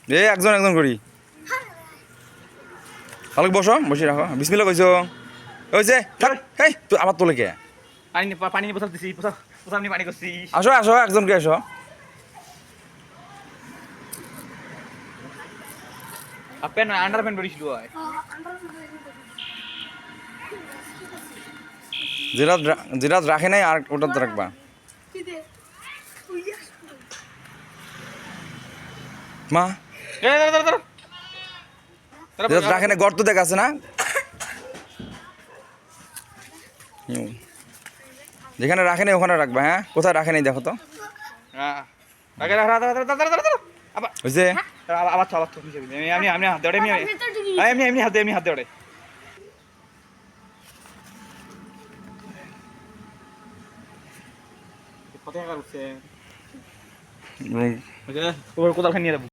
এ একজন একজন করি ভালো বসো বসে রাখো বিসমিল্লাহ কইছো ওই যে থাক এই তুই আবার তোলে কে পানি বোতল দিছি পোছা পানি করছি আসো আসো একজন কে আসো আপেন আন্ডারপ্যান্ট পরিছিল হয় যেটা রাখে নাই আর ওটা রাখবা মা যেটা রাখে নাই গর্ত দেখ আছে না যেখানে রাখে নাই ওখানে রাখবা হ্যাঁ কোথায় রাখে নাই দেখো তো হয়েছে আবার আবার আমি হাত দেওয়ারে এমনি হাত দেওয়ারে কত টাকা উঠছে কোথাও নিয়ে যাবো